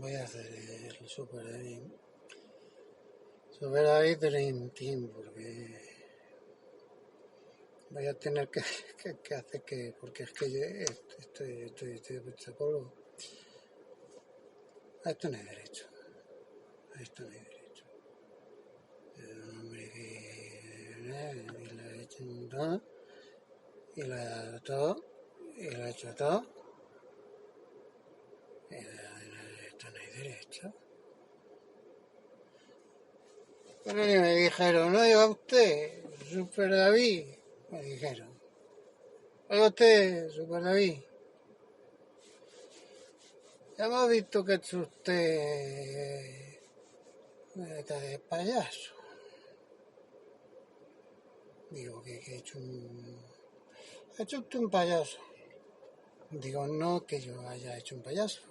voy a hacer el Super David Dream Team, porque voy a tener que hacer que, porque es que yo estoy hecho polvo. A esto no hay derecho. El hombre que lo ha hecho todo, y lo ha dado todo, y lo ha hecho todo. Esto no hay derecho. Pero me dijeron, oiga usted, Super David, me dijeron. Oiga usted, Super David. Ya hemos visto que es usted está de payaso. Digo, que he hecho ¿Ha hecho usted un payaso? Digo, no que yo haya hecho un payaso.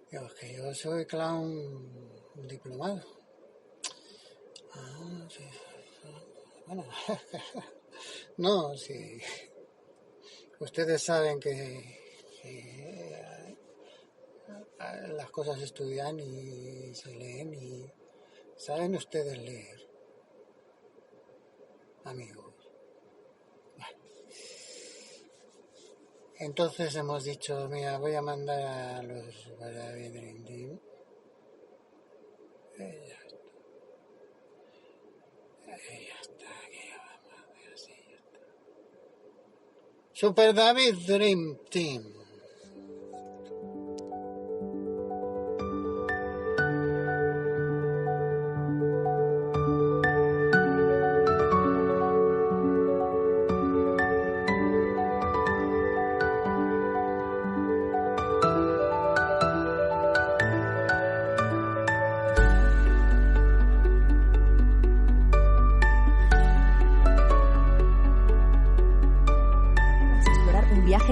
Digo, es que yo soy clown diplomado. Ah, sí. Bueno, no, sí. Ustedes saben que las cosas se estudian y se leen y saben ustedes leer, amigos. Entonces hemos dicho, mira, voy a mandar a los para Dream Team. Ya está, que vamos a ver así, ya está. Super David Dream Team.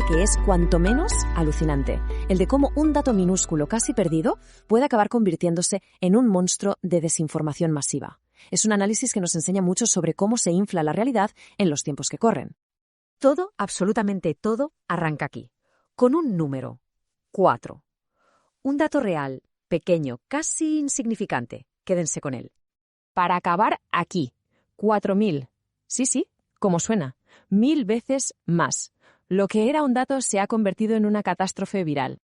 Que es cuanto menos alucinante, el de cómo un dato minúsculo casi perdido puede acabar convirtiéndose en un monstruo de desinformación masiva. Es un análisis que nos enseña mucho sobre cómo se infla la realidad en los tiempos que corren. Todo, absolutamente todo, arranca aquí, con un número, 4. Un dato real, pequeño, casi insignificante, quédense con él. Para acabar aquí, 4.000. Sí, como suena, 1.000 veces más. Lo que era un dato se ha convertido en una catástrofe viral.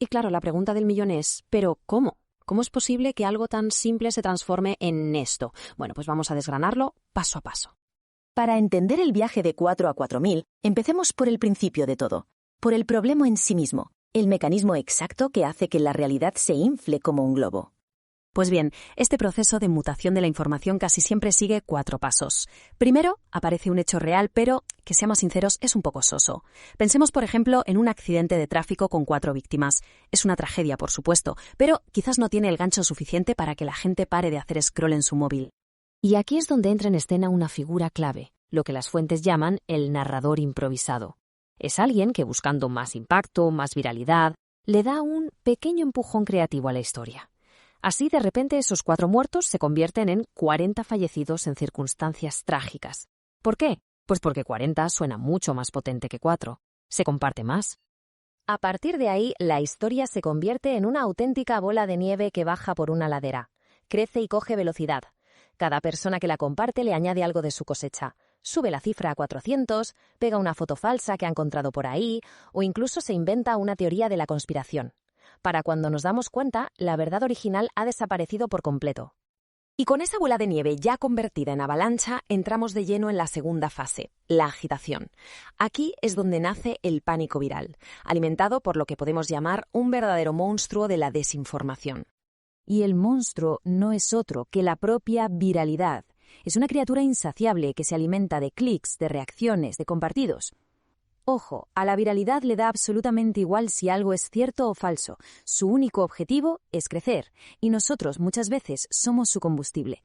Y claro, la pregunta del millón es, ¿pero cómo? ¿Cómo es posible que algo tan simple se transforme en esto? Bueno, pues vamos a desgranarlo paso a paso. Para entender el viaje de 4 a 4.000, empecemos por el principio de todo, por el problema en sí mismo, el mecanismo exacto que hace que la realidad se infle como un globo. Pues bien, este proceso de mutación de la información casi siempre sigue 4 pasos. Primero, aparece un hecho real, pero, que seamos sinceros, es un poco soso. Pensemos, por ejemplo, en un accidente de tráfico con 4 víctimas. Es una tragedia, por supuesto, pero quizás no tiene el gancho suficiente para que la gente pare de hacer scroll en su móvil. Y aquí es donde entra en escena una figura clave, lo que las fuentes llaman el narrador improvisado. Es alguien que, buscando más impacto, más viralidad, le da un pequeño empujón creativo a la historia. Así, de repente, esos 4 muertos se convierten en 40 fallecidos en circunstancias trágicas. ¿Por qué? Pues porque 40 suena mucho más potente que 4. Se comparte más. A partir de ahí, la historia se convierte en una auténtica bola de nieve que baja por una ladera. Crece y coge velocidad. Cada persona que la comparte le añade algo de su cosecha. Sube la cifra a 400, pega una foto falsa que ha encontrado por ahí, o incluso se inventa una teoría de la conspiración. Para cuando nos damos cuenta, la verdad original ha desaparecido por completo. Y con esa bola de nieve ya convertida en avalancha, entramos de lleno en la segunda fase, la agitación. Aquí es donde nace el pánico viral, alimentado por lo que podemos llamar un verdadero monstruo de la desinformación. Y el monstruo no es otro que la propia viralidad. Es una criatura insaciable que se alimenta de clics, de reacciones, de compartidos. Ojo, a la viralidad le da absolutamente igual si algo es cierto o falso. Su único objetivo es crecer, y nosotros muchas veces somos su combustible.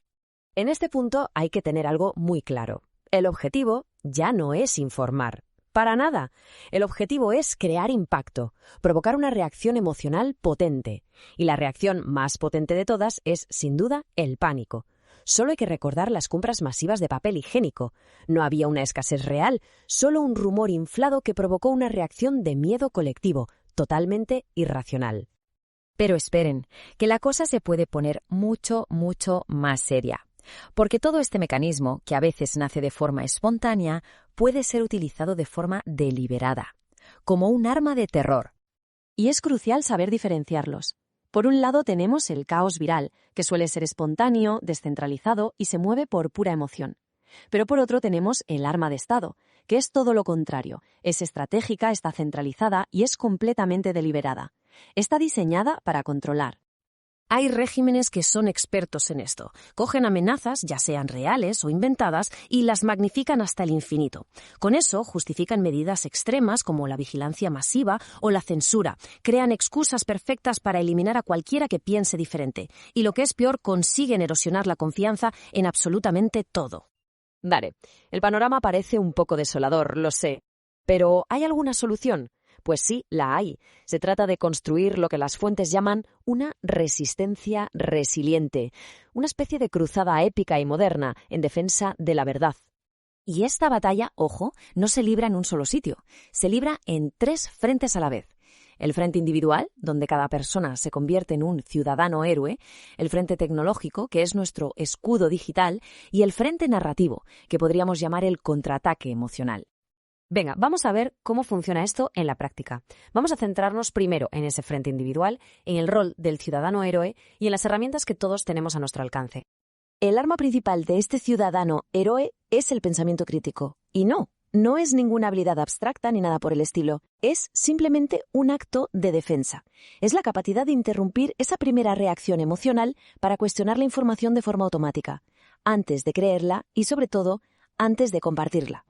En este punto hay que tener algo muy claro. El objetivo ya no es informar. Para nada. El objetivo es crear impacto, provocar una reacción emocional potente. Y la reacción más potente de todas es, sin duda, el pánico. Solo hay que recordar las compras masivas de papel higiénico. No había una escasez real, solo un rumor inflado que provocó una reacción de miedo colectivo, totalmente irracional. Pero esperen, que la cosa se puede poner mucho, mucho más seria. Porque todo este mecanismo, que a veces nace de forma espontánea, puede ser utilizado de forma deliberada, como un arma de terror. Y es crucial saber diferenciarlos. Por un lado tenemos el caos viral, que suele ser espontáneo, descentralizado y se mueve por pura emoción. Pero por otro tenemos el arma de Estado, que es todo lo contrario, es estratégica, está centralizada y es completamente deliberada. Está diseñada para controlar. Hay regímenes que son expertos en esto. Cogen amenazas, ya sean reales o inventadas, y las magnifican hasta el infinito. Con eso justifican medidas extremas como la vigilancia masiva o la censura. Crean excusas perfectas para eliminar a cualquiera que piense diferente. Y lo que es peor, consiguen erosionar la confianza en absolutamente todo. Vale, el panorama parece un poco desolador, lo sé. ¿Pero hay alguna solución? Pues sí, la hay. Se trata de construir lo que las fuentes llaman una resistencia resiliente, una especie de cruzada épica y moderna en defensa de la verdad. Y esta batalla, ojo, no se libra en un solo sitio, se libra en 3 frentes a la vez. El frente individual, donde cada persona se convierte en un ciudadano héroe, el frente tecnológico, que es nuestro escudo digital, y el frente narrativo, que podríamos llamar el contraataque emocional. Venga, vamos a ver cómo funciona esto en la práctica. Vamos a centrarnos primero en ese frente individual, en el rol del ciudadano héroe y en las herramientas que todos tenemos a nuestro alcance. El arma principal de este ciudadano héroe es el pensamiento crítico. Y no es ninguna habilidad abstracta ni nada por el estilo. Es simplemente un acto de defensa. Es la capacidad de interrumpir esa primera reacción emocional para cuestionar la información de forma automática, antes de creerla y, sobre todo, antes de compartirla.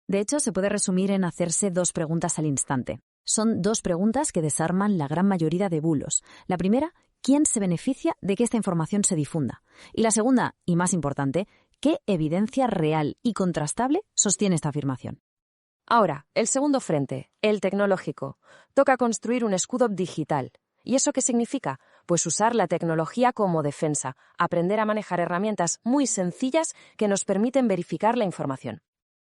De hecho, se puede resumir en hacerse 2 preguntas al instante. Son 2 preguntas que desarman la gran mayoría de bulos. La primera, ¿quién se beneficia de que esta información se difunda? Y la segunda, y más importante, ¿qué evidencia real y contrastable sostiene esta afirmación? Ahora, el segundo frente, el tecnológico. Toca construir un escudo digital. ¿Y eso qué significa? Pues usar la tecnología como defensa, aprender a manejar herramientas muy sencillas que nos permiten verificar la información.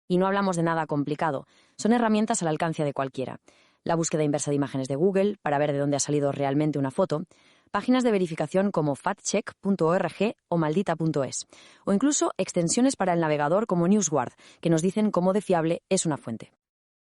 Y no hablamos de nada complicado, son herramientas al alcance de cualquiera. La búsqueda inversa de imágenes de Google, para ver de dónde ha salido realmente una foto, páginas de verificación como factcheck.org o maldita.es, o incluso extensiones para el navegador como NewsGuard, que nos dicen cómo de fiable es una fuente.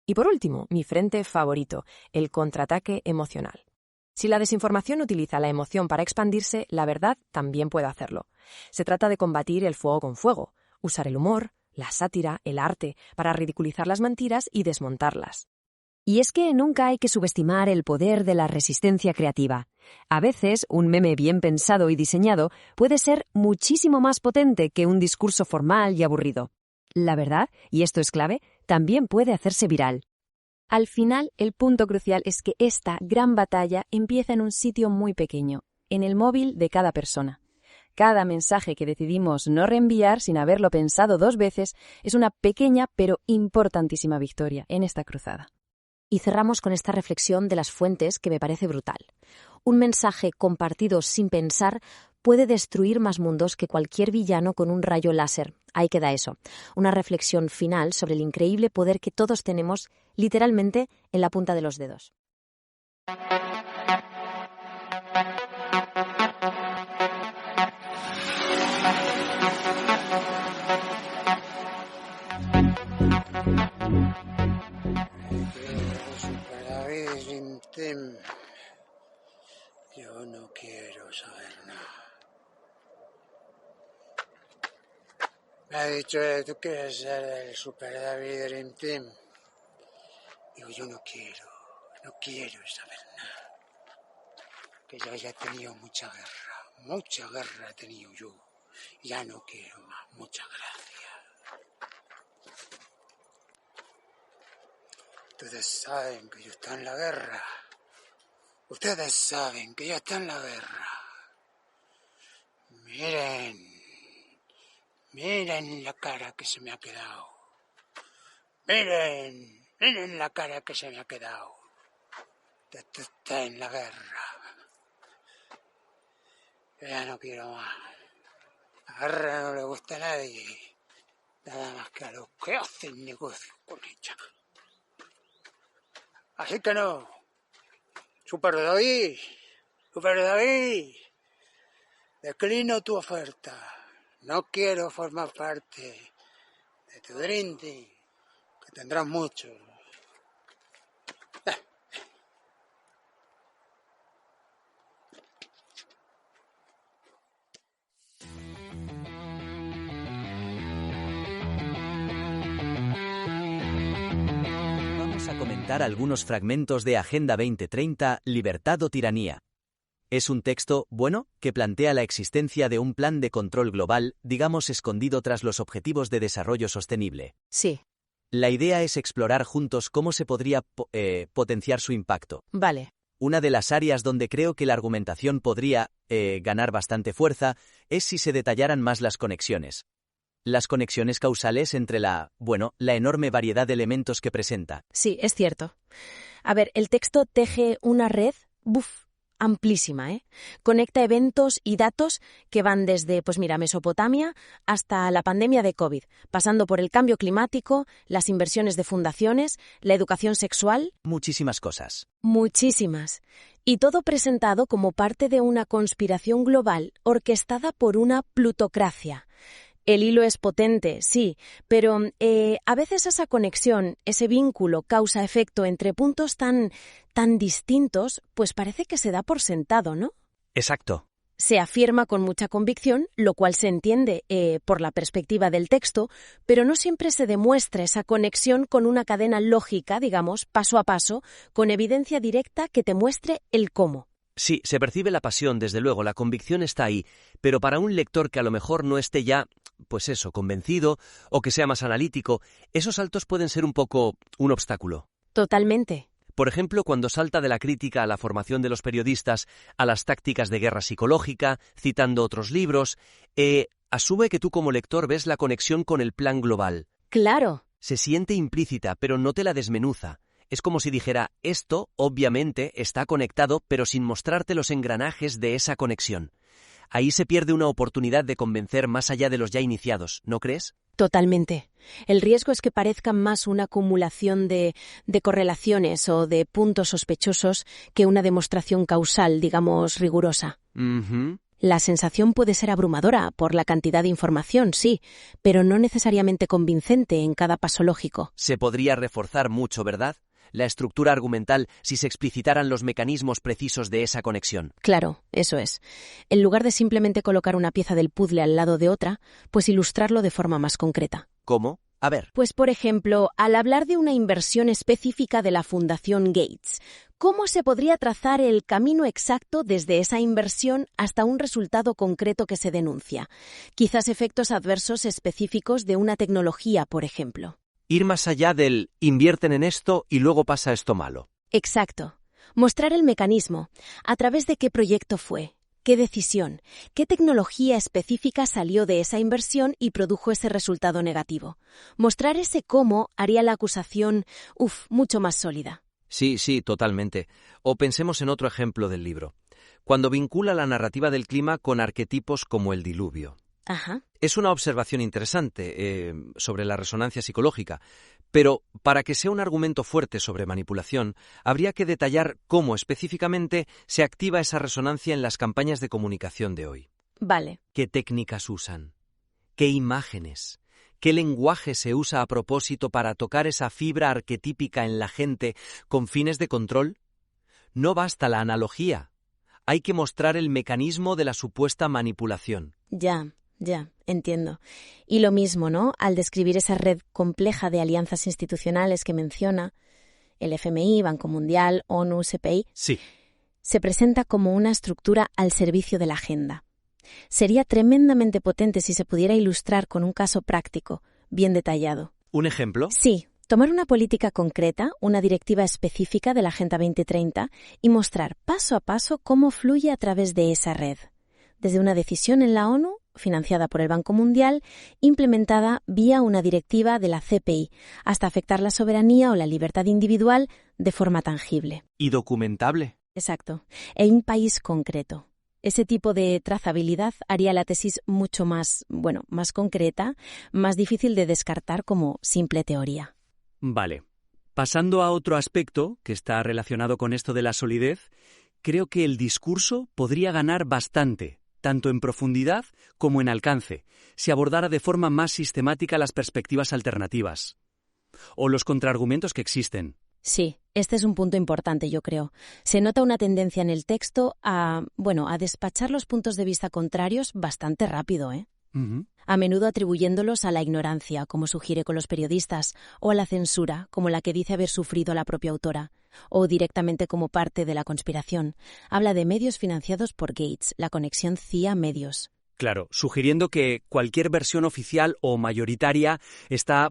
Y por último, mi frente favorito, el contraataque emocional. Si la desinformación utiliza la emoción para expandirse, la verdad también puede hacerlo. Se trata de combatir el fuego con fuego, usar el humor, la sátira, el arte, para ridiculizar las mentiras y desmontarlas. Y es que nunca hay que subestimar el poder de la resistencia creativa. A veces, un meme bien pensado y diseñado puede ser muchísimo más potente que un discurso formal y aburrido. La verdad, y esto es clave, también puede hacerse viral. Al final, el punto crucial es que esta gran batalla empieza en un sitio muy pequeño, en el móvil de cada persona. Cada mensaje que decidimos no reenviar sin haberlo pensado 2 veces es una pequeña pero importantísima victoria en esta cruzada. Y cerramos con esta reflexión de las fuentes que me parece brutal. Un mensaje compartido sin pensar puede destruir más mundos que cualquier villano con un rayo láser. Ahí queda eso. Una reflexión final sobre el increíble poder que todos tenemos literalmente en la punta de los dedos. Yo no quiero saber nada. Me ha dicho, ¿tú quieres ser el Super David Dream Team? Digo, yo no quiero saber nada. Que ya he tenido mucha guerra he tenido yo. Ya no quiero más, muchas gracias. Ustedes saben que yo estoy en la guerra. Ustedes saben que yo estoy en la guerra. Miren la cara que se me ha quedado. Miren la cara que se me ha quedado. Esto está en la guerra. Yo ya no quiero más. La guerra no le gusta a nadie. Nada más que a los que hacen negocio con ella. Así que no. Super David, Pero David, declino tu oferta. No quiero formar parte de tu drinking, que tendrás mucho. Vamos a comentar algunos fragmentos de Agenda 2030, Libertad o Tiranía. Es un texto, bueno, que plantea la existencia de un plan de control global, digamos escondido tras los Objetivos de Desarrollo Sostenible. Sí. La idea es explorar juntos cómo se podría potenciar su impacto. Vale. Una de las áreas donde creo que la argumentación podría ganar bastante fuerza es si se detallaran más las conexiones. Las conexiones causales entre la enorme variedad de elementos que presenta. Sí, es cierto. A ver, el texto teje una red, amplísima, ¿eh? Conecta eventos y datos que van desde, Mesopotamia hasta la pandemia de COVID, pasando por el cambio climático, las inversiones de fundaciones, la educación sexual. Muchísimas cosas. Muchísimas. Y todo presentado como parte de una conspiración global orquestada por una plutocracia. El hilo es potente, sí, pero a veces esa conexión, ese vínculo causa-efecto entre puntos tan distintos, pues parece que se da por sentado, ¿no? Exacto. Se afirma con mucha convicción, lo cual se entiende por la perspectiva del texto, pero no siempre se demuestra esa conexión con una cadena lógica, digamos, paso a paso, con evidencia directa que te muestre el cómo. Sí, se percibe la pasión, desde luego, la convicción está ahí, pero para un lector que a lo mejor no esté ya, convencido, o que sea más analítico, esos saltos pueden ser un poco un obstáculo. Totalmente. Por ejemplo, cuando salta de la crítica a la formación de los periodistas a las tácticas de guerra psicológica, citando otros libros, asume que tú como lector ves la conexión con el plan global. Claro. Se siente implícita, pero no te la desmenuza. Es como si dijera, esto, obviamente, está conectado, pero sin mostrarte los engranajes de esa conexión. Ahí se pierde una oportunidad de convencer más allá de los ya iniciados, ¿no crees? Totalmente. El riesgo es que parezca más una acumulación de correlaciones o de puntos sospechosos que una demostración causal, digamos, rigurosa. La sensación puede ser abrumadora por la cantidad de información, sí, pero no necesariamente convincente en cada paso lógico. Se podría reforzar mucho, ¿verdad? La estructura argumental si se explicitaran los mecanismos precisos de esa conexión. Claro, eso es. En lugar de simplemente colocar una pieza del puzzle al lado de otra, pues ilustrarlo de forma más concreta. ¿Cómo? A ver. Pues, por ejemplo, al hablar de una inversión específica de la Fundación Gates, ¿cómo se podría trazar el camino exacto desde esa inversión hasta un resultado concreto que se denuncia? Quizás efectos adversos específicos de una tecnología, por ejemplo. Ir más allá del invierten en esto y luego pasa esto malo. Exacto. Mostrar el mecanismo, a través de qué proyecto fue, qué decisión, qué tecnología específica salió de esa inversión y produjo ese resultado negativo. Mostrar ese cómo haría la acusación, mucho más sólida. Sí, totalmente. O pensemos en otro ejemplo del libro. Cuando vincula la narrativa del clima con arquetipos como el diluvio. Ajá. Es una observación interesante sobre la resonancia psicológica, pero para que sea un argumento fuerte sobre manipulación, habría que detallar cómo específicamente se activa esa resonancia en las campañas de comunicación de hoy. Vale. ¿Qué técnicas usan? ¿Qué imágenes? ¿Qué lenguaje se usa a propósito para tocar esa fibra arquetípica en la gente con fines de control? No basta la analogía. Hay que mostrar el mecanismo de la supuesta manipulación. Ya, entiendo. Y lo mismo, ¿no? Al describir esa red compleja de alianzas institucionales que menciona, el FMI, Banco Mundial, ONU, CPI, sí, se presenta como una estructura al servicio de la agenda. Sería tremendamente potente si se pudiera ilustrar con un caso práctico, bien detallado. ¿Un ejemplo? Sí. Tomar una política concreta, una directiva específica de la Agenda 2030 y mostrar paso a paso cómo fluye a través de esa red. Desde una decisión en la ONU, financiada por el Banco Mundial, implementada vía una directiva de la CPI, hasta afectar la soberanía o la libertad individual de forma tangible. Y documentable. Exacto. En un país concreto. Ese tipo de trazabilidad haría la tesis mucho más concreta, más difícil de descartar como simple teoría. Vale. Pasando a otro aspecto que está relacionado con esto de la solidez, creo que el discurso podría ganar bastante, tanto en profundidad como en alcance, si abordara de forma más sistemática las perspectivas alternativas o los contraargumentos que existen. Sí, este es un punto importante, yo creo. Se nota una tendencia en el texto a despachar los puntos de vista contrarios bastante rápido, ¿eh? Uh-huh. A menudo atribuyéndolos a la ignorancia, como sugiere con los periodistas, o a la censura, como la que dice haber sufrido la propia autora, o directamente como parte de la conspiración. Habla de medios financiados por Gates, la conexión CIA-medios. Claro, sugiriendo que cualquier versión oficial o mayoritaria está,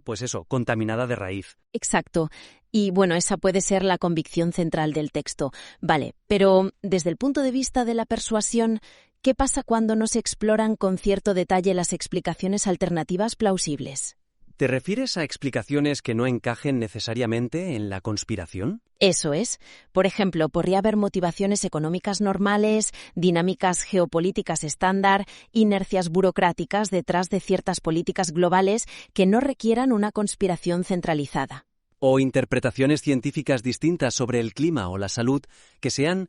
contaminada de raíz. Exacto. Y bueno, esa puede ser la convicción central del texto. Vale, pero desde el punto de vista de la persuasión, ¿qué pasa cuando no se exploran con cierto detalle las explicaciones alternativas plausibles? ¿Te refieres a explicaciones que no encajen necesariamente en la conspiración? Eso es. Por ejemplo, podría haber motivaciones económicas normales, dinámicas geopolíticas estándar, inercias burocráticas detrás de ciertas políticas globales que no requieran una conspiración centralizada. O interpretaciones científicas distintas sobre el clima o la salud que sean,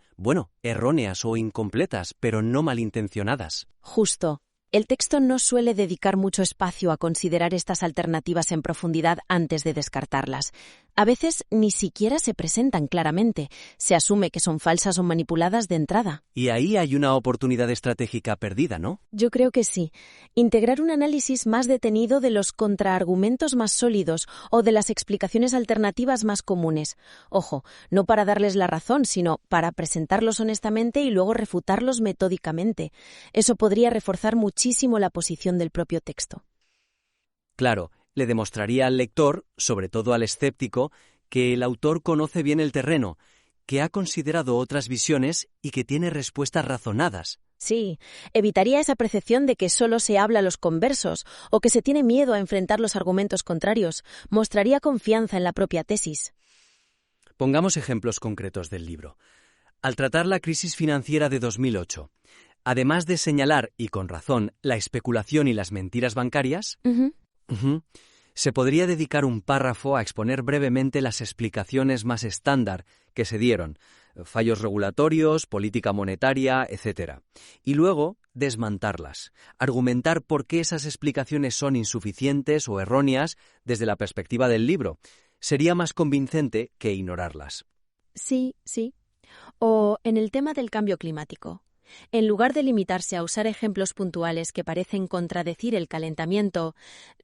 erróneas o incompletas, pero no malintencionadas. Justo. El texto no suele dedicar mucho espacio a considerar estas alternativas en profundidad antes de descartarlas. A veces ni siquiera se presentan claramente. Se asume que son falsas o manipuladas de entrada. Y ahí hay una oportunidad estratégica perdida, ¿no? Yo creo que sí. Integrar un análisis más detenido de los contraargumentos más sólidos o de las explicaciones alternativas más comunes. Ojo, no para darles la razón, sino para presentarlos honestamente y luego refutarlos metódicamente. Eso podría reforzar muchísimo la posición del propio texto. Claro, le demostraría al lector, sobre todo al escéptico, que el autor conoce bien el terreno, que ha considerado otras visiones y que tiene respuestas razonadas. Sí, evitaría esa percepción de que solo se habla a los conversos o que se tiene miedo a enfrentar los argumentos contrarios. Mostraría confianza en la propia tesis. Pongamos ejemplos concretos del libro. Al tratar la crisis financiera de 2008, además de señalar, y con razón, la especulación y las mentiras bancarias, se podría dedicar un párrafo a exponer brevemente las explicaciones más estándar que se dieron, fallos regulatorios, política monetaria, etc. Y luego desmontarlas, argumentar por qué esas explicaciones son insuficientes o erróneas desde la perspectiva del libro. Sería más convincente que ignorarlas. Sí. O en el tema del cambio climático. En lugar de limitarse a usar ejemplos puntuales que parecen contradecir el calentamiento,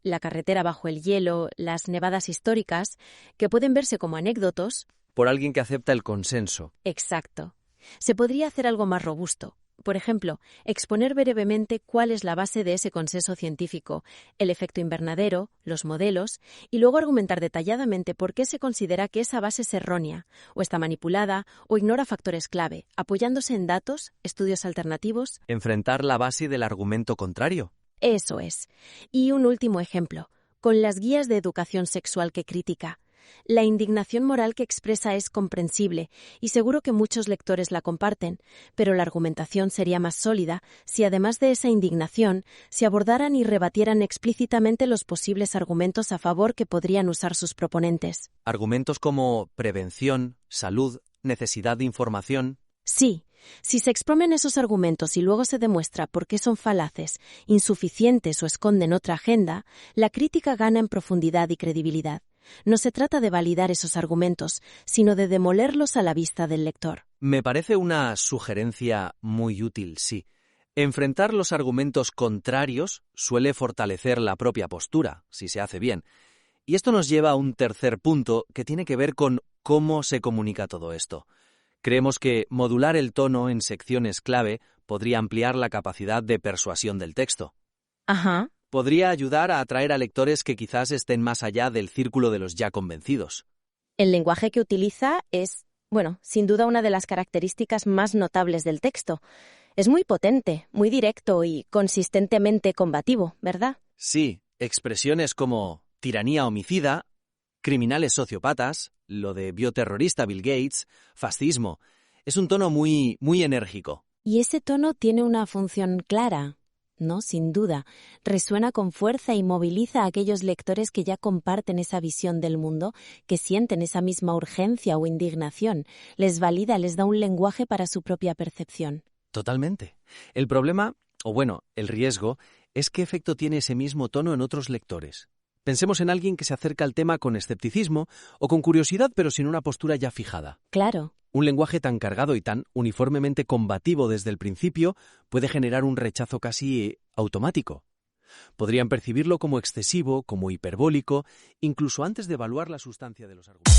la carretera bajo el hielo, las nevadas históricas, que pueden verse como anécdotas. Por alguien que acepta el consenso. Exacto. Se podría hacer algo más robusto. Por ejemplo, exponer brevemente cuál es la base de ese consenso científico, el efecto invernadero, los modelos, y luego argumentar detalladamente por qué se considera que esa base es errónea, o está manipulada, o ignora factores clave, apoyándose en datos, estudios alternativos. Enfrentar la base del argumento contrario. Eso es. Y un último ejemplo, con las guías de educación sexual que critica. La indignación moral que expresa es comprensible y seguro que muchos lectores la comparten, pero la argumentación sería más sólida si además de esa indignación se abordaran y rebatieran explícitamente los posibles argumentos a favor que podrían usar sus proponentes. Argumentos como prevención, salud, necesidad de información. Sí. Si se exponen esos argumentos y luego se demuestra por qué son falaces, insuficientes o esconden otra agenda, la crítica gana en profundidad y credibilidad. No se trata de validar esos argumentos, sino de demolerlos a la vista del lector. Me parece una sugerencia muy útil, sí. Enfrentar los argumentos contrarios suele fortalecer la propia postura, si se hace bien. Y esto nos lleva a un tercer punto que tiene que ver con cómo se comunica todo esto. Creemos que modular el tono en secciones clave podría ampliar la capacidad de persuasión del texto. Ajá. Podría ayudar a atraer a lectores que quizás estén más allá del círculo de los ya convencidos. El lenguaje que utiliza es, sin duda una de las características más notables del texto. Es muy potente, muy directo y consistentemente combativo, ¿verdad? Sí, expresiones como tiranía homicida, criminales sociópatas, lo de bioterrorista Bill Gates, fascismo. Es un tono muy enérgico. Y ese tono tiene una función clara. ¿no? Sin duda, resuena con fuerza y moviliza a aquellos lectores que ya comparten esa visión del mundo, que sienten esa misma urgencia o indignación. Les valida, les da un lenguaje para su propia percepción. Totalmente. El problema, o bueno, el riesgo, es qué efecto tiene ese mismo tono en otros lectores. Pensemos en alguien que se acerca al tema con escepticismo o con curiosidad pero sin una postura ya fijada. Claro. Un lenguaje tan cargado y tan uniformemente combativo desde el principio puede generar un rechazo casi automático. Podrían percibirlo como excesivo, como hiperbólico, incluso antes de evaluar la sustancia de los argumentos.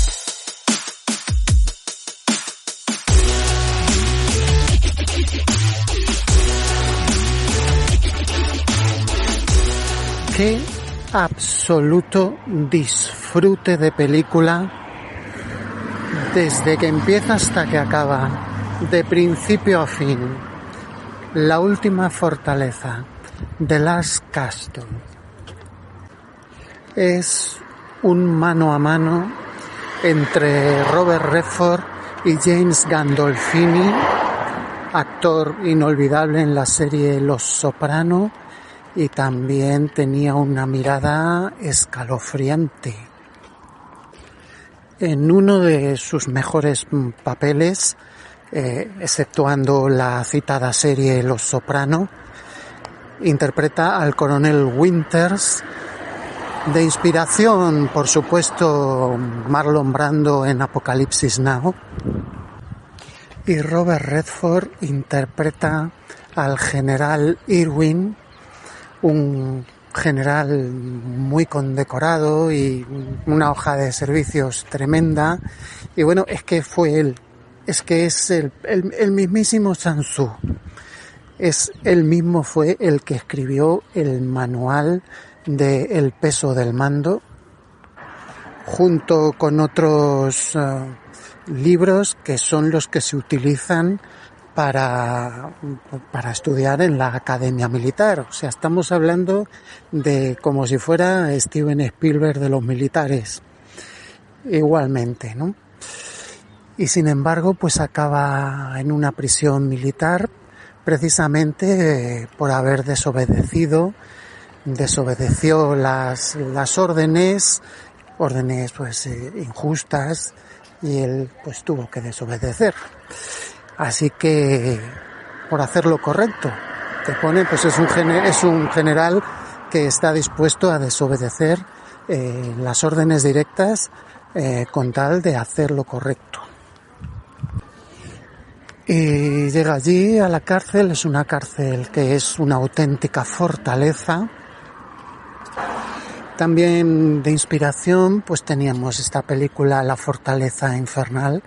Qué absoluto disfrute de película desde que empieza hasta que acaba, de principio a fin. La última fortaleza, The Last Castle, es un mano a mano entre Robert Redford y James Gandolfini, actor inolvidable en la serie Los Soprano, y también tenía una mirada escalofriante. En uno de sus mejores papeles, exceptuando la citada serie Los Soprano, interpreta al coronel Winters, de inspiración, por supuesto, Marlon Brando en Apocalipsis Now, y Robert Redford interpreta al general Irwin, un general muy condecorado y una hoja de servicios tremenda. Y bueno, es que fue él, es que es el mismísimo Sun Tzu. Él mismo fue el que escribió el manual de El peso del mando, junto con otros libros que son los que se utilizan para estudiar en la Academia Militar. O sea, estamos hablando de como si fuera Steven Spielberg de los militares, igualmente, ¿no? Y sin embargo, pues acaba en una prisión militar precisamente por haber desobedeció las órdenes pues injustas, y él pues tuvo que desobedecer. Así que, por hacer lo correcto, te pone, pues es un general que está dispuesto a desobedecer las órdenes directas con tal de hacer lo correcto. Y llega allí a la cárcel, es una cárcel que es una auténtica fortaleza. También de inspiración, pues teníamos esta película La Fortaleza Infernal,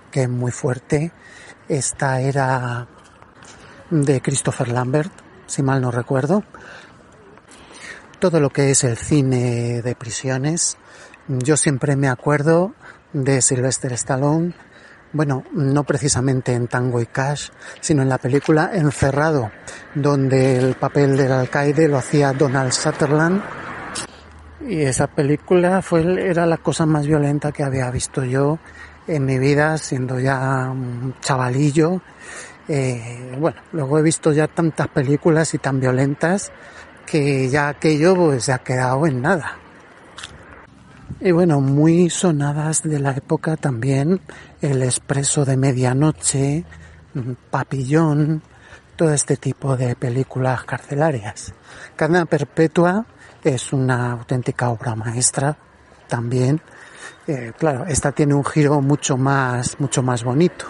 que es muy fuerte. Esta era de Christopher Lambert, si mal no recuerdo. Todo lo que es el cine de prisiones, yo siempre me acuerdo de Sylvester Stallone, bueno, no precisamente en Tango y Cash, sino en la película Encerrado, donde el papel del alcaide lo hacía Donald Sutherland. Y esa película era la cosa más violenta que había visto yo en mi vida, siendo ya un chavalillo. Bueno, luego he visto ya tantas películas y tan violentas que ya aquello pues se ha quedado en nada. Y bueno, muy sonadas de la época también, El Expreso de Medianoche, Papillón, todo este tipo de películas carcelarias. Cadena Perpetua es una auténtica obra maestra también. Claro, esta tiene un giro mucho más bonito.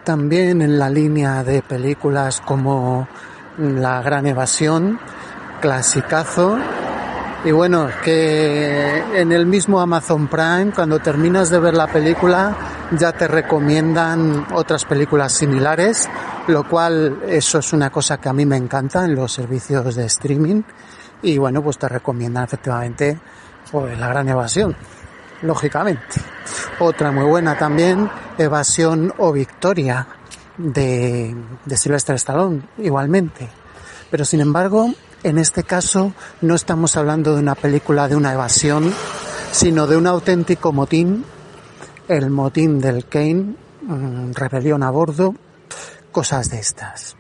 También en la línea de películas como La Gran Evasión, clasicazo. Y bueno, que en el mismo Amazon Prime, cuando terminas de ver la película, ya te recomiendan otras películas similares, lo cual eso es una cosa que a mí me encanta en los servicios de streaming. Y bueno, pues te recomiendan efectivamente pues La Gran Evasión, lógicamente. Otra muy buena también, Evasión o Victoria, de Sylvester Stallone, igualmente. Pero sin embargo, en este caso no estamos hablando de una película de una evasión, sino de un auténtico motín, el motín del Kane, rebelión a bordo, cosas de estas.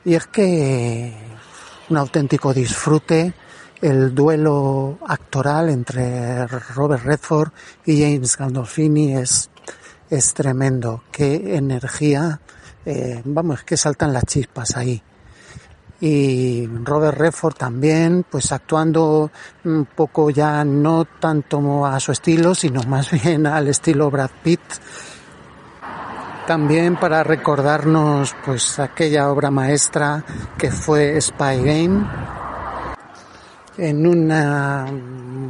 Y es que un auténtico disfrute el duelo actoral entre Robert Redford y James Gandolfini es tremendo. Qué energía, es que saltan las chispas ahí. Y Robert Redford también, pues actuando un poco ya no tanto a su estilo, sino más bien al estilo Brad Pitt. También para recordarnos pues aquella obra maestra que fue Spy Game, en una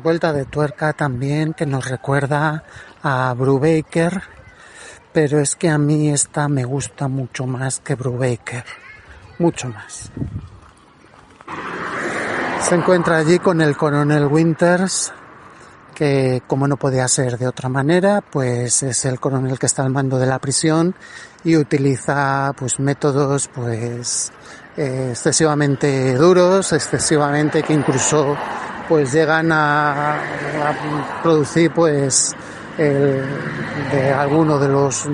vuelta de tuerca también que nos recuerda a Brubaker, pero es que a mí esta me gusta mucho más que Brubaker, mucho más. Se encuentra allí con el coronel Winters, que como no podía ser de otra manera, pues es el coronel que está al mando de la prisión y utiliza pues métodos pues excesivamente duros, excesivamente que incluso pues llegan a producir pues de alguno de los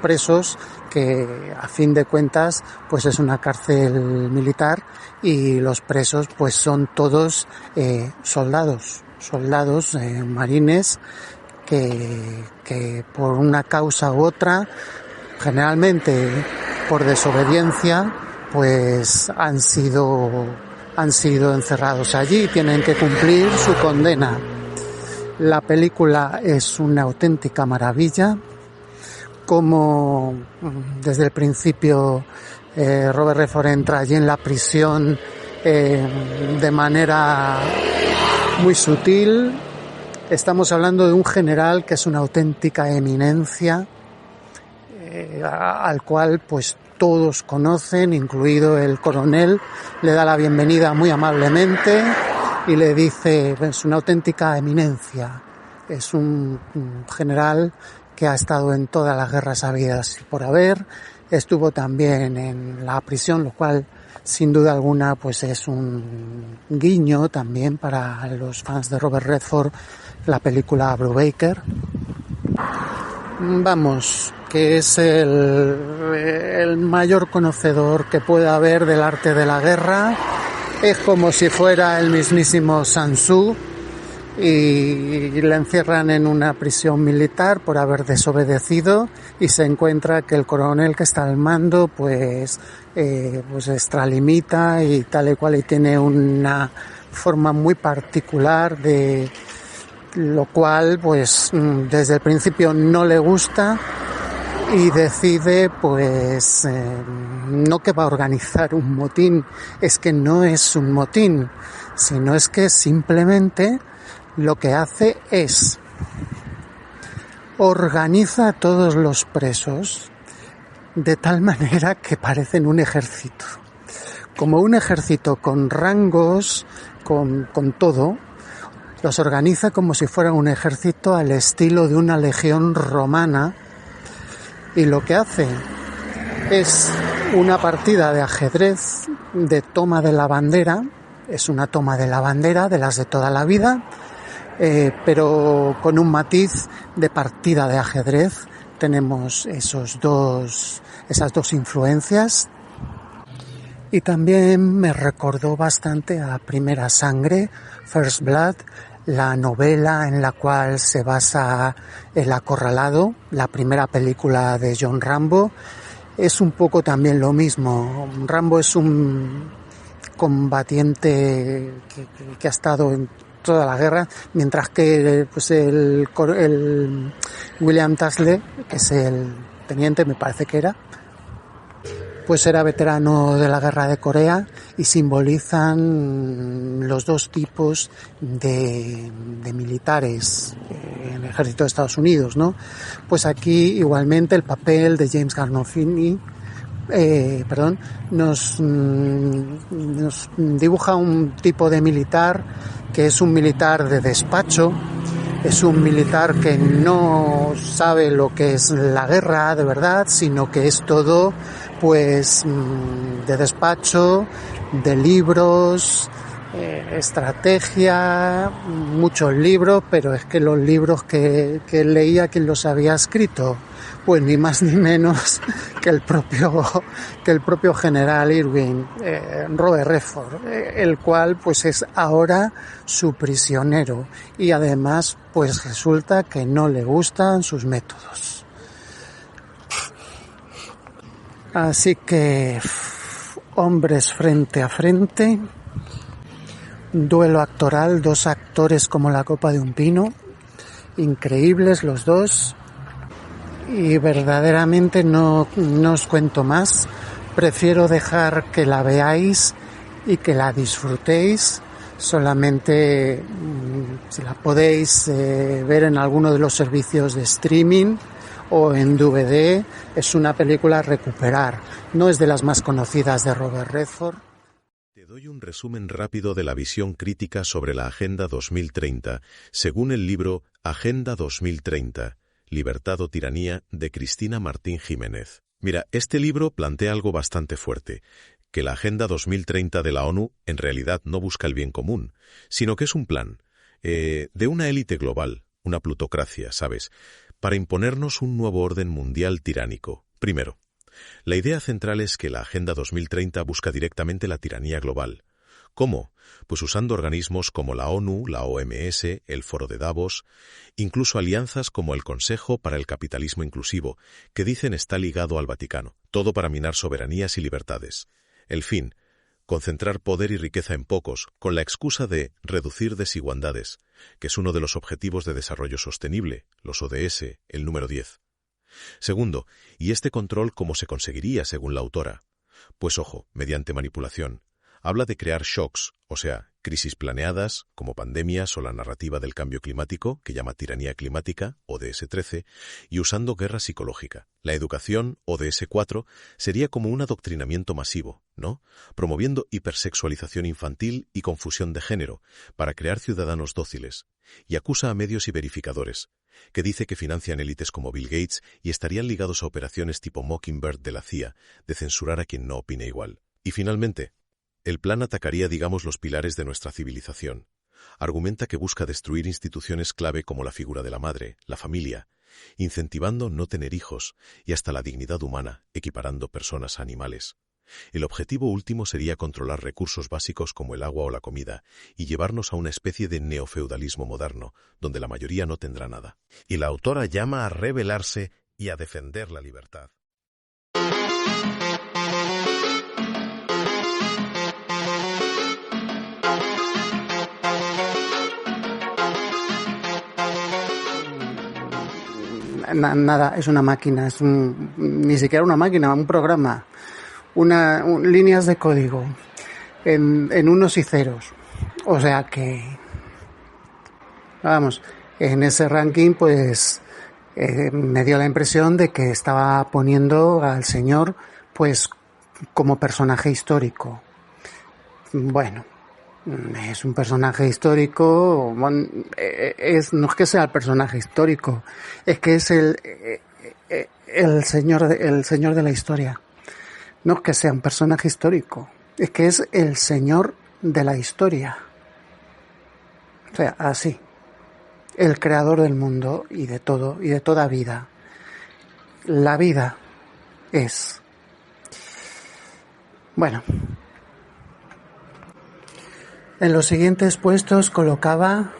presos, que a fin de cuentas pues es una cárcel militar y los presos pues son todos soldados, marines que por una causa u otra, generalmente por desobediencia, pues han sido encerrados allí y tienen que cumplir su condena. La película es una auténtica maravilla, como desde el principio Robert Redford entra allí en la prisión de manera muy sutil. Estamos hablando de un general que es una auténtica eminencia, al cual pues todos conocen, incluido el coronel. Le da la bienvenida muy amablemente y le dice, es una auténtica eminencia, es un general que ha estado en todas las guerras habidas y por haber, estuvo también en la prisión, lo cual sin duda alguna pues es un guiño también para los fans de Robert Redford, la película Brubaker. Vamos, que es el mayor conocedor que pueda haber del arte de la guerra. Es como si fuera el mismísimo Sun Tzu y le encierran en una prisión militar por haber desobedecido y se encuentra que el coronel que está al mando pues extralimita y tal y cual, y tiene una forma muy particular, de lo cual pues desde el principio no le gusta y decide pues no que va a organizar un motín, es que no es un motín, sino es que simplemente lo que hace es organiza a todos los presos de tal manera que parecen un ejército, como un ejército con rangos, con todo. Los organiza como si fuera un ejército al estilo de una legión romana. Y lo que hace es una partida de ajedrez de toma de la bandera. Es una toma de la bandera de las de toda la vida, pero con un matiz de partida de ajedrez. Tenemos esas dos influencias. Y también me recordó bastante a Primera Sangre, First Blood, la novela en la cual se basa El Acorralado, la primera película de John Rambo. Es un poco también lo mismo. Rambo es un combatiente que ha estado en toda la guerra, mientras que pues el William Tasle, que es el teniente, me parece que era, pues era veterano de la guerra de Corea, y simbolizan los dos tipos de militares en el ejército de Estados Unidos, ¿no? Pues aquí igualmente el papel de James Gandolfini nos dibuja un tipo de militar que es un militar de despacho, es un militar que no sabe lo que es la guerra de verdad, sino que es todo pues de despacho, de libros, estrategia, muchos libros, pero es que los libros que leía, ¿quién los había escrito? Pues ni más ni menos que el propio general Irving, Robert Redford, el cual pues es ahora su prisionero, y además pues resulta que no le gustan sus métodos. Así que hombres frente a frente, duelo actoral, 2 actores como la copa de un pino, increíbles los dos. Y verdaderamente no os cuento más, prefiero dejar que la veáis y que la disfrutéis. Solamente si la podéis ver en alguno de los servicios de streaming o en DVD, es una película a recuperar. No es de las más conocidas de Robert Redford. Te doy un resumen rápido de la visión crítica sobre la Agenda 2030, según el libro Agenda 2030. Libertad o tiranía, de Cristina Martín Jiménez. Mira, este libro plantea algo bastante fuerte, que la Agenda 2030 de la ONU en realidad no busca el bien común, sino que es un plan de una élite global, una plutocracia, ¿sabes?, para imponernos un nuevo orden mundial tiránico. Primero, la idea central es que la Agenda 2030 busca directamente la tiranía global. ¿Cómo? Pues usando organismos como la ONU, la OMS, el Foro de Davos, incluso alianzas como el Consejo para el Capitalismo Inclusivo, que dicen está ligado al Vaticano, todo para minar soberanías y libertades. El fin, concentrar poder y riqueza en pocos, con la excusa de reducir desigualdades, que es uno de los Objetivos de Desarrollo Sostenible, los ODS, el número 10. Segundo, ¿y este control cómo se conseguiría según la autora? Pues ojo, mediante manipulación. Habla de crear shocks, o sea, crisis planeadas, como pandemias o la narrativa del cambio climático, que llama tiranía climática, ODS 13, y usando guerra psicológica. La educación, ODS 4, sería como un adoctrinamiento masivo, ¿no? Promoviendo hipersexualización infantil y confusión de género, para crear ciudadanos dóciles. Y acusa a medios y verificadores, que dice que financian élites como Bill Gates y estarían ligados a operaciones tipo Mockingbird de la CIA, de censurar a quien no opine igual. Y finalmente, el plan atacaría, digamos, los pilares de nuestra civilización. Argumenta que busca destruir instituciones clave como la figura de la madre, la familia, incentivando no tener hijos y hasta la dignidad humana, equiparando personas a animales. El objetivo último sería controlar recursos básicos como el agua o la comida y llevarnos a una especie de neofeudalismo moderno, donde la mayoría no tendrá nada. Y la autora llama a rebelarse y a defender la libertad. Nada, es una máquina, ni siquiera una máquina, un programa, líneas de código en unos y ceros. O sea que, vamos, en ese ranking pues me dio la impresión de que estaba poniendo al señor pues como personaje histórico. Bueno, es un personaje histórico, no es que sea el personaje histórico, es que es el señor de la historia. No es que sea un personaje histórico, es que es el señor de la historia. O sea, así. El creador del mundo y de todo, y de toda vida. La vida es. Bueno. En los siguientes puestos colocaba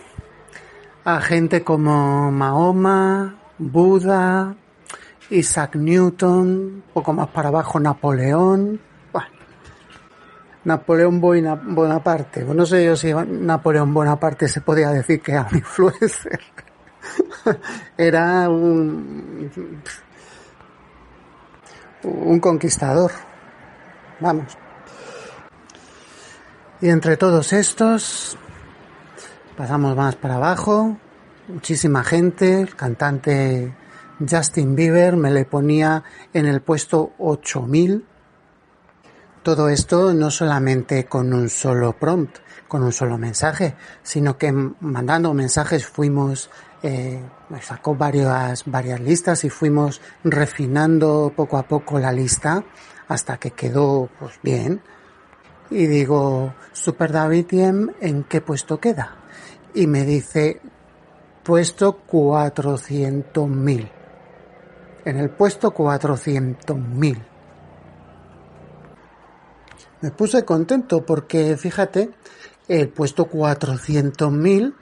a gente como Mahoma, Buda, Isaac Newton, poco más para abajo Napoleón. Bueno, Napoleón Bonaparte. Bueno, no sé yo si Napoleón Bonaparte se podía decir que era un influencer. Era un conquistador. Vamos. Y entre todos estos, pasamos más para abajo, muchísima gente, el cantante Justin Bieber me le ponía en el puesto 8000. Todo esto no solamente con un solo prompt, con un solo mensaje, sino que mandando mensajes fuimos, sacó varias listas y fuimos refinando poco a poco la lista hasta que quedó pues bien. Y digo, Super David Diem, ¿en qué puesto queda? Y me dice, puesto 400.000. En el puesto 400.000. Me puse contento porque, fíjate, el puesto 400.000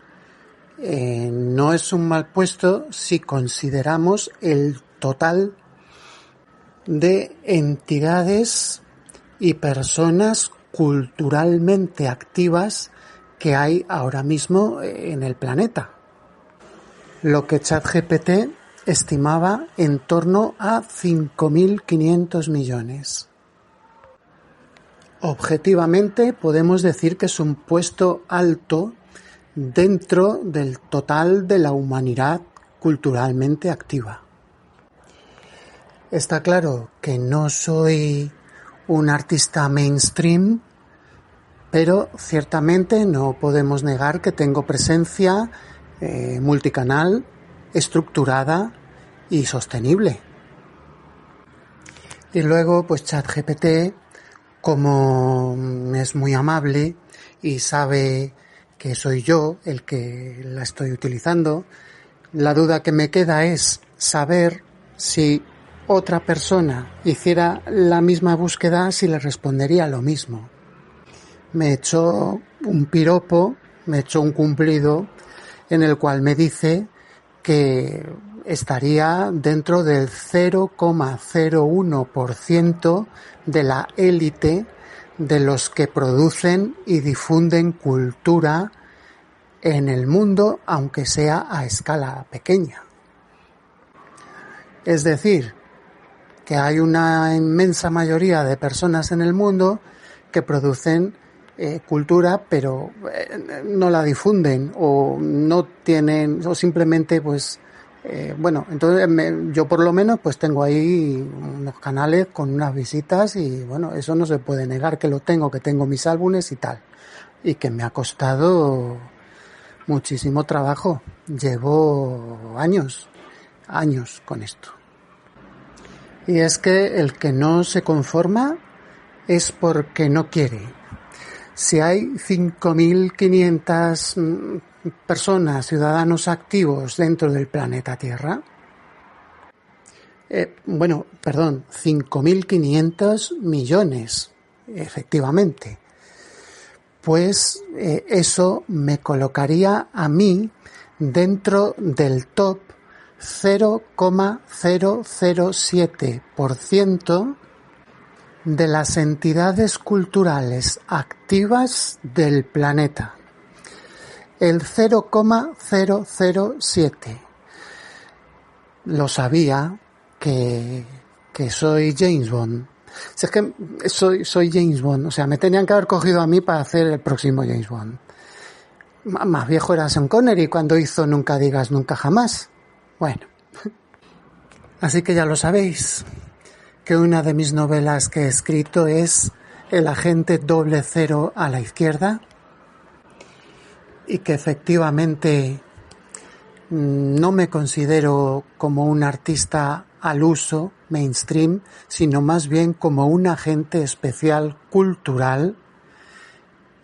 no es un mal puesto si consideramos el total de entidades y personas culturalmente activas que hay ahora mismo en el planeta. Lo que ChatGPT estimaba en torno a 5.500 millones. Objetivamente podemos decir que es un puesto alto dentro del total de la humanidad culturalmente activa. Está claro que no soy un artista mainstream, pero ciertamente no podemos negar que tengo presencia multicanal, estructurada y sostenible. Y luego, pues ChatGPT, como es muy amable y sabe que soy yo el que la estoy utilizando, la duda que me queda es saber si otra persona hiciera la misma búsqueda, si le respondería lo mismo. Me echó un piropo, me echó un cumplido en el cual me dice que estaría dentro del 0,01% de la élite de los que producen y difunden cultura en el mundo, aunque sea a escala pequeña. Es decir, que hay una inmensa mayoría de personas en el mundo que producen cultura, pero no la difunden o no tienen, o simplemente pues entonces yo por lo menos pues tengo ahí unos canales con unas visitas y bueno, eso no se puede negar que lo tengo, que tengo mis álbumes y tal, y que me ha costado muchísimo trabajo. Llevo años con esto. Y es que el que no se conforma es porque no quiere. Si hay 5.500 personas, ciudadanos activos dentro del planeta Tierra, 5.500 millones, efectivamente, pues eso me colocaría a mí dentro del top 0,007% de las entidades culturales activas del planeta. El 0,007. Lo sabía que soy James Bond. Si es que soy James Bond, o sea, me tenían que haber cogido a mí para hacer el próximo James Bond. Más viejo era Sean Connery cuando hizo Nunca digas nunca jamás. Bueno, así que ya lo sabéis, que una de mis novelas que he escrito es El agente 00 a la izquierda, y que efectivamente no me considero como un artista al uso mainstream, sino más bien como un agente especial cultural,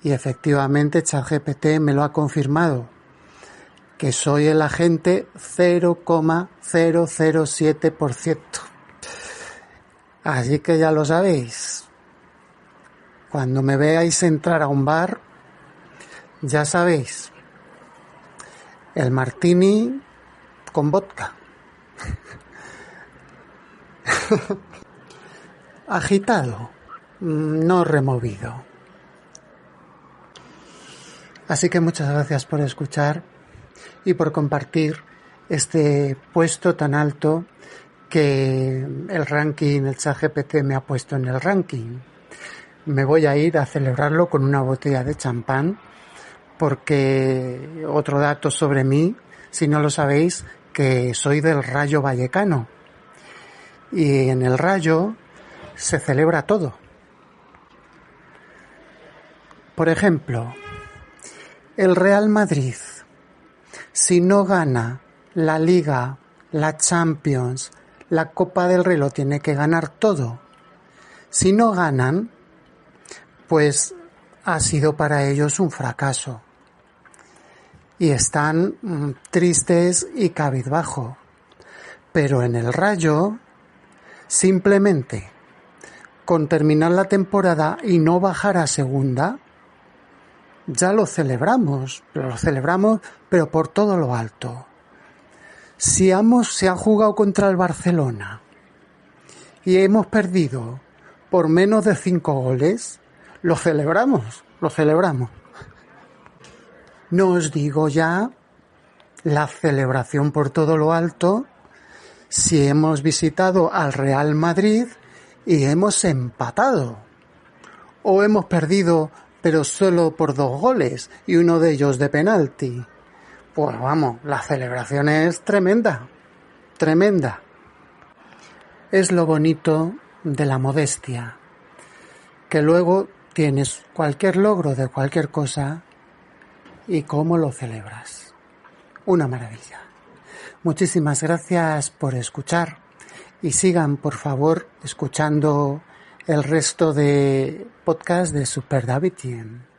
y efectivamente ChatGPT me lo ha confirmado, que soy el agente 0,007%. Así que ya lo sabéis. Cuando me veáis entrar a un bar, ya sabéis, el martini con vodka. Agitado, no removido. Así que muchas gracias por escuchar y por compartir este puesto tan alto que el ranking, el ChatGPT me ha puesto en el ranking. Me voy a ir a celebrarlo con una botella de champán, porque otro dato sobre mí, si no lo sabéis, que soy del Rayo Vallecano. Y en el Rayo se celebra todo. Por ejemplo, el Real Madrid, si no gana la Liga, la Champions, la Copa del Rey, lo tiene que ganar todo. Si no ganan, pues ha sido para ellos un fracaso. Y están tristes y cabizbajo. Pero en el Rayo, simplemente con terminar la temporada y no bajar a segunda, ya lo celebramos, pero por todo lo alto. Si se ha jugado contra el Barcelona y hemos perdido por menos de 5 goles, lo celebramos. No os digo ya la celebración por todo lo alto si hemos visitado al Real Madrid y hemos empatado. O hemos perdido, pero solo por 2 goles y uno de ellos de penalti. Pues vamos, la celebración es tremenda. Es lo bonito de la modestia, que luego tienes cualquier logro de cualquier cosa y cómo lo celebras. Una maravilla. Muchísimas gracias por escuchar y sigan, por favor, escuchando el resto de podcast de Super David Tien.